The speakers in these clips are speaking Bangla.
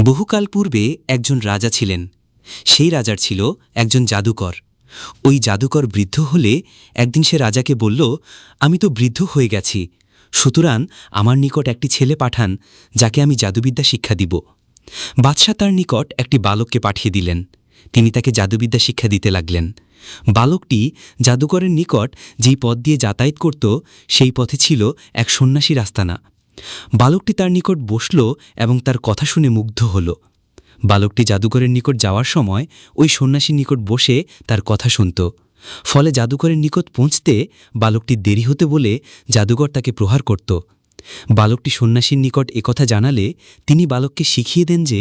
বহুকাল পূর্বে একজন রাজা ছিলেন। সেই রাজার ছিল একজন জাদুকর। ওই জাদুকর বৃদ্ধ হলে একদিন সে রাজাকে বলল, আমি তো বৃদ্ধ হয়ে গেছি, সুতরাং আমার নিকট একটি ছেলে পাঠান যাকে আমি জাদুবিদ্যা শিক্ষা দিব। বাদশাহ তার নিকট একটি বালককে পাঠিয়ে দিলেন। তিনি তাকে জাদুবিদ্যা শিক্ষা দিতে লাগলেন। বালকটি জাদুকরের নিকট যেই পথ দিয়ে যাতায়াত করত সেই পথে ছিল এক সন্ন্যাসীর আস্তানা। বালকটি তার নিকট বসল এবং তার কথা শুনে মুগ্ধ হল। বালকটি জাদুকরের নিকট যাওয়ার সময় ওই সন্ন্যাসীর নিকট বসে তার কথা শুনত। ফলে জাদুকরের নিকট পৌঁছতে বালকটির দেরি হতে বলে জাদুকর তাকে প্রহার করত। বালকটি সন্ন্যাসীর নিকট একথা জানালে তিনি বালককে শিখিয়ে দেন যে,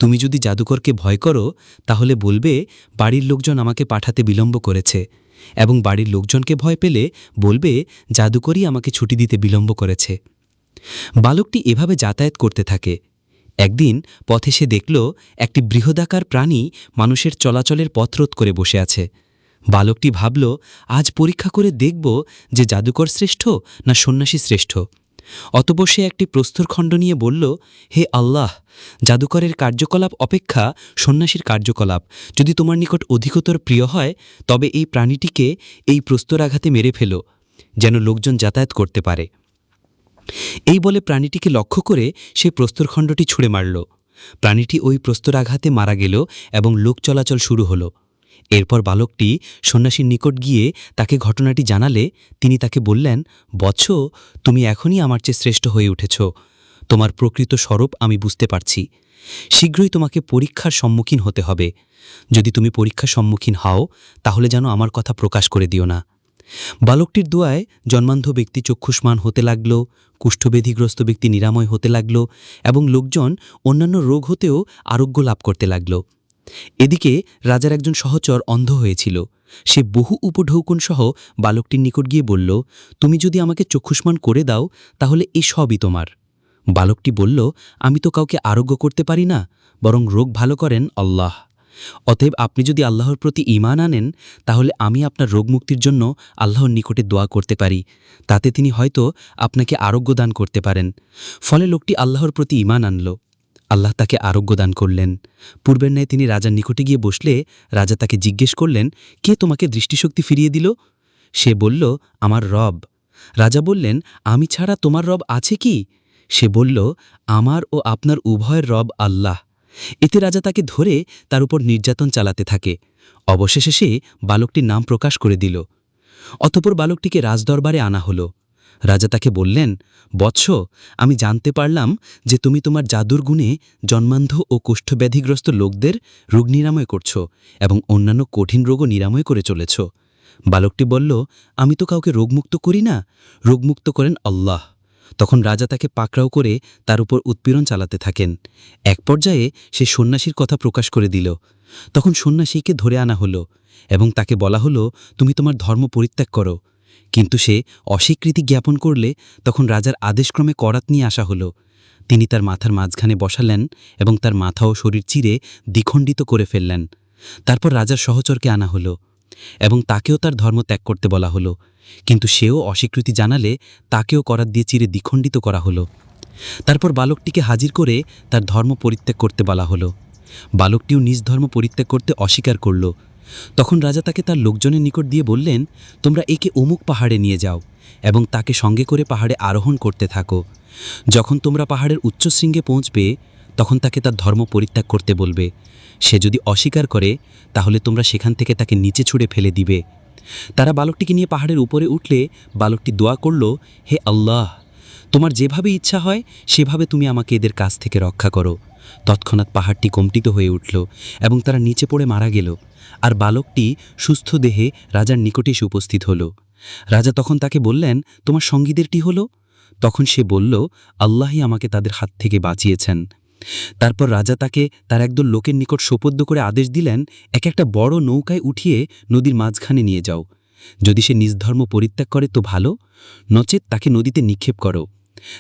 তুমি যদি জাদুকরকে ভয় করো তাহলে বলবে বাড়ির লোকজন আমাকে পাঠাতে বিলম্ব করেছে, এবং বাড়ির লোকজনকে ভয় পেলে বলবে জাদুকরই আমাকে ছুটি দিতে বিলম্ব করেছে। বালকটি এভাবে যাতায়াত করতে থাকে। একদিন পথে সে দেখল একটি বৃহদাকার প্রাণী মানুষের চলাচলের পথ রোধ করে বসে আছে। বালকটি ভাবল, আজ পরীক্ষা করে দেখব যে জাদুকর শ্রেষ্ঠ না সন্ন্যাসী শ্রেষ্ঠ। অতঃপর সে একটি প্রস্তরখণ্ড নিয়ে বলল, হে আল্লাহ, জাদুকরের কার্যকলাপ অপেক্ষা সন্ন্যাসীর কার্যকলাপ যদি তোমার নিকট অধিকতর প্রিয় হয়, তবে এই প্রাণীটিকে এই প্রস্তরাঘাতে মেরে ফেলো, যেন লোকজন যাতায়াত করতে পারে। এই বলে প্রাণীটিকে লক্ষ্য করে সে প্রস্তরখণ্ডটি ছুঁড়ে মারল। প্রাণীটি ওই প্রস্তরাঘাতে মারা গেল এবং লোক চলাচল শুরু হল। এরপর বালকটি সন্ন্যাসীর নিকট গিয়ে তাকে ঘটনাটি জানালে তিনি তাকে বললেন, বৎস, তুমি এখনই আমার চেয়ে শ্রেষ্ঠ হয়ে উঠেছ। তোমার প্রকৃত স্বরূপ আমি বুঝতে পারছি। শীঘ্রই তোমাকে পরীক্ষার সম্মুখীন হতে হবে। যদি তুমি পরীক্ষার সম্মুখীন হও তাহলে যেন আমার কথা প্রকাশ করে দিও না। বালকটির দোয়ায় জন্মান্ধ ব্যক্তি চক্ষুষ্মান হতে লাগল, কুষ্ঠব্যাধিগ্রস্ত ব্যক্তি নিরাময় হতে লাগল এবং লোকজন অন্যান্য রোগ হতেও আরোগ্য লাভ করতে লাগল। এদিকে রাজার একজন সহচর অন্ধ হয়েছিল। সে বহু উপঢৌকন সহ বালকটির নিকট গিয়ে বলল, তুমি যদি আমাকে চক্ষুষ্মান করে দাও তাহলে এ সবই তোমার। বালকটি বলল, আমি তো কাউকে আরোগ্য করতে পারি না, বরং রোগ ভালো করেন আল্লাহ। অতএব আপনি যদি আল্লাহর প্রতি ঈমান আনেন তাহলে আমি আপনার রোগমুক্তির জন্য আল্লাহর নিকটে দোয়া করতে পারি, তাতে তিনি হয়তো আপনাকে আরোগ্য দান করতে পারেন। ফলে লোকটি আল্লাহর প্রতি ঈমান আনল। আল্লাহ তাকে আরোগ্য দান করলেন। পূর্বের ন্যায় তিনি রাজার নিকটে গিয়ে বসলে রাজা তাকে জিজ্ঞেস করলেন, কে তোমাকে দৃষ্টিশক্তি ফিরিয়ে দিল? সে বলল, আমার রব। রাজা বললেন, আমি ছাড়া তোমার রব আছে কি? সে বলল, আমার ও আপনার উভয়ের রব আল্লাহ। এতে রাজা তাকে ধরে তার উপর নির্যাতন চালাতে থাকে। অবশেষে সে বালকটির নাম প্রকাশ করে দিল। অতঃপর বালকটিকে রাজদরবারে আনা হল। রাজা তাকে বললেন, বৎস, আমি জানতে পারলাম যে তুমি তোমার জাদুর গুণে জন্মান্ধ ও কুষ্ঠব্যাধিগ্রস্ত লোকদের রোগ নিরাময় করছ এবং অন্যান্য কঠিন রোগও নিরাময় করে চলেছ। বালকটি বলল, আমি তো কাউকে রোগমুক্ত করি না, রোগমুক্ত করেন আল্লাহ। তখন রাজা তাকে পাকড়াও করে তার উপর উৎপীড়ন চালাতে থাকেন। এক পর্যায়ে সে সন্ন্যাসীর কথা প্রকাশ করে দিল। তখন সন্ন্যাসীকে ধরে আনা হলো এবং তাকে বলা হলো, তুমি তোমার ধর্ম পরিত্যাগ করো। কিন্তু সে অস্বীকৃতি জ্ঞাপন করলে তখন রাজার আদেশক্রমে করাত নিয়ে আসা হলো। তিনি তার মাথার মাঝখানে বসালেন এবং তার মাথা ও শরীর চিরে দ্বিখণ্ডিত করে ফেললেন। তারপর রাজার সহচরকে আনা হলো এবং তাকেও তার ধর্ম ত্যাগ করতে বলা হলো, কিন্তু সেও অস্বীকৃতি জানালে তাকেও করাত দিয়ে চিরে দ্বিখণ্ডিত করা হলো। তারপর বালকটিকে হাজির করে তার ধর্ম পরিত্যাগ করতে বলা হলো। বালকটিও নিজ ধর্ম পরিত্যাগ করতে অস্বীকার করল। তখন রাজা তাকে তার লোকজনের নিকট দিয়ে বললেন, তোমরা একে অমুক পাহাড়ে নিয়ে যাও এবং তাকে সঙ্গে করে পাহাড়ে আরোহণ করতে থাকো। যখন তোমরা পাহাড়ের উচ্চশৃঙ্গে পৌঁছবে তখন তাকে তার ধর্ম পরিত্যাগ করতে বলবে। সে যদি অস্বীকার করে তাহলে তোমরা সেখান থেকে তাকে নিচে ছুঁড়ে ফেলে দিবে। তারা বালকটিকে নিয়ে পাহাড়ের উপরে উঠলে বালকটি দোয়া করল, হে আল্লাহ, তোমার যেভাবে ইচ্ছা হয় সেভাবে তুমি আমাকে এদের কাছ থেকে রক্ষা করো। তৎক্ষণাৎ পাহাড়টি কম্পিত হয়ে উঠল এবং তারা নিচে পড়ে মারা গেল। আর বালকটি সুস্থ দেহে রাজার নিকটে এসে উপস্থিত হল। রাজা তখন তাকে বললেন, তোমার সঙ্গীদেরটি হল? তখন সে বলল, আল্লাহই আমাকে তাদের হাত থেকে বাঁচিয়েছেন। তারপর রাজা তাকে তার একদল লোকের নিকট সোপর্দ করে আদেশ দিলেন, একটা বড় নৌকায় উঠিয়ে নদীর মাঝখানে নিয়ে যাও। যদি সে নিজ ধর্ম পরিত্যাগ করে তো ভালো, নচেত তাকে নদীতে নিক্ষেপ করো।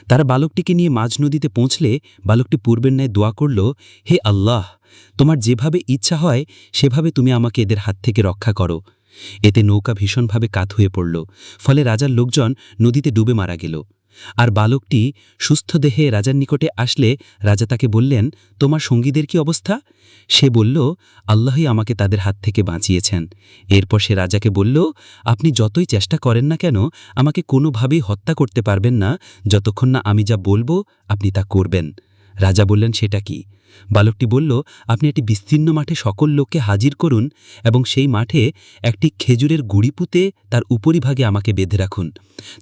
তারা বালকটিকে নিয়ে মাঝ নদীতে পৌঁছলে বালকটি পূর্বের ন্যায় দোয়া করল, হে আল্লাহ, তোমার যেভাবে ইচ্ছা হয় সেভাবে তুমি আমাকে এদের হাত থেকে রক্ষা করো। এতে নৌকা ভীষণভাবে কাত হয়ে পড়ল। ফলে রাজার লোকজন নদীতে ডুবে মারা গেল। আর বালকটি সুস্থ দেহে রাজার নিকটে আসলে রাজা তাকে বললেন, তোমার সঙ্গীদের কি অবস্থা? সে বলল, আল্লাহই আমাকে তাদের হাত থেকে বাঁচিয়েছেন। এরপর সে রাজাকে বলল, আপনি যতই চেষ্টা করেন না কেন আমাকে কোনোভাবেই হত্যা করতে পারবেন না যতক্ষণ না আমি যা বলবো আপনি তা করবেন। রাজা বললেন, সেটা কি? বালকটি বলল, আপনি একটি বিস্তীর্ণ মাঠে সকল লোককে হাজির করুন এবং সেই মাঠে একটি খেজুরের গুড়ি পুঁতে তার উপরিভাগে আমাকে বেঁধে রাখুন।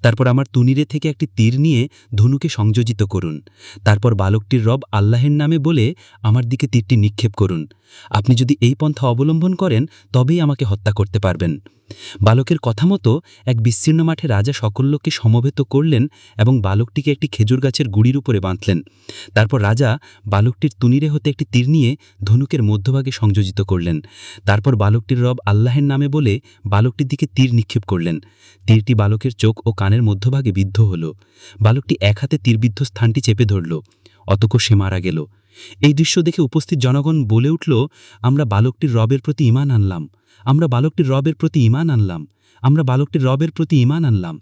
তারপর আমার তুনিরে থেকে একটি তীর নিয়ে ধনুকে সংযোজিত করুন। তারপর বালকটির রব আল্লাহের নামে বলে আমার দিকে তীরটি নিক্ষেপ করুন। আপনি যদি এই পন্থা অবলম্বন করেন তবেই আমাকে হত্যা করতে পারবেন। বালকের কথা মতো এক বিস্তীর্ণ মাঠে রাজা সকল লোককে সমবেত করলেন এবং বালকটিকে একটি খেজুর গাছের গুড়ির উপরে বাঁধলেন। তারপর রাজা বালকটির তুনিরে হতে একটি তীর নিয়ে ধনুকের মধ্যভাগে সংযোজিত করলেন। তারপর বালকটির রব আল্লাহের নামে বলে বালকটির দিকে তীর নিক্ষেপ করলেন। তীরটি বালকের চোখ ও কানের মধ্যভাগে বিদ্ধ হল। বালকটি এক হাতে তীরবিদ্ধ স্থানটি চেপে ধরল। অতঃপর সে মারা গেল। এই দৃশ্য দেখে উপস্থিত জনগণ বলে উঠল, আমরা বালকটির রবের প্রতি ঈমান আনলাম, আমরা বালকটির রবের প্রতি ঈমান আনলাম, আমরা বালকটির রবের প্রতি ঈমান আনলাম।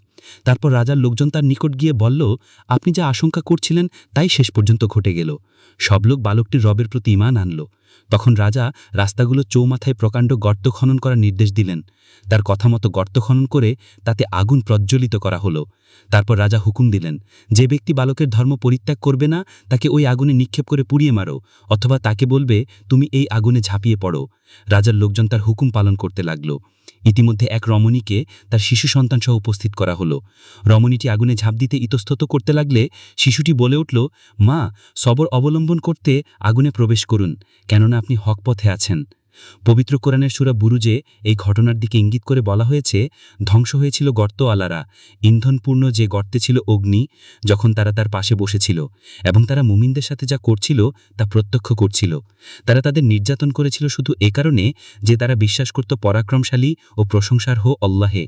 তারপর রাজার লোকজন তার নিকট গিয়ে বলল, আপনি যা আশঙ্কা করছিলেন তাই শেষ পর্যন্ত ঘটে গেল। সব লোক বালকটির রবের প্রতি ঈমান আনল। তখন রাজা রাস্তাগুলো চৌমাথায় প্রকাণ্ড গর্ত খনন করার নির্দেশ দিলেন। তার কথা মতো গর্ত খনন করে তাতে আগুন প্রজ্বলিত করা হলো। তারপর রাজা হুকুম দিলেন, যে ব্যক্তি বালকের ধর্ম পরিত্যাগ করবে না তাকে ওই আগুনে নিক্ষেপ করে পুড়িয়ে মারো, অথবা তাকে বলবে তুমি এই আগুনে ঝাঁপিয়ে পড়ো। রাজার লোকজন তার হুকুম পালন করতে লাগল। ইতিমধ্যে এক রমণীকে তার শিশু সন্তান সহ উপস্থিত করা হলো। রমণীটি আগুনে ঝাঁপ দিতে ইতস্তত করতে লাগলে শিশুটি বলে উঠল, মা, সবর অবলম্বন করতে আগুনে প্রবেশ করুন, কেননা আপনি হক পথে আছেন। পবিত্র কোরআনের সূরা বুরুজে এই ঘটনার দিকে ইঙ্গিত করে বলা হয়েছে, ধ্বংস হয়েছিল গর্তওয়ালারা, ইন্ধনপূর্ণ যে গর্তে ছিল অগ্নি, যখন তারা তার পাশে বসেছিল এবং তারা মুমিনদের সাথে যা করছিল তা প্রত্যক্ষ করছিল। তারা তাদের নির্যাতন করেছিল শুধু এ কারণে যে তারা বিশ্বাস করত পরাক্রমশালী ও প্রশংসার্হ আল্লাহে।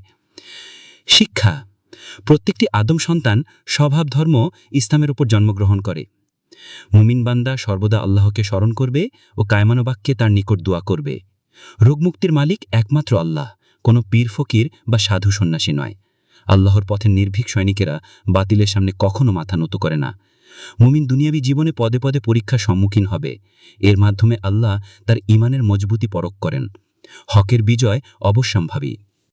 শিক্ষা: প্রত্যেকটি আদম সন্তান স্বভাব ধর্ম ইসলামের উপর জন্মগ্রহণ করে। মুমিন বান্দা সর্বদা আল্লাহকে স্মরণ করবে ও কায়মানোবাক্যে তার নিকট দোয়া করবে। রোগমুক্তির মালিক একমাত্র আল্লাহ, কোনো পীর ফকির বা সাধু সন্ন্যাসী নয়। আল্লাহর পথের নির্ভীক সৈনিকেরা বাতিলের সামনে কখনো মাথা নত করে না। মুমিন দুনিয়াবী জীবনে পদে পদে পরীক্ষার সম্মুখীন হবে। এর মাধ্যমে আল্লাহ তার ঈমানের মজবুতি পরখ করেন। হকের বিজয় অবশ্যম্ভাবী।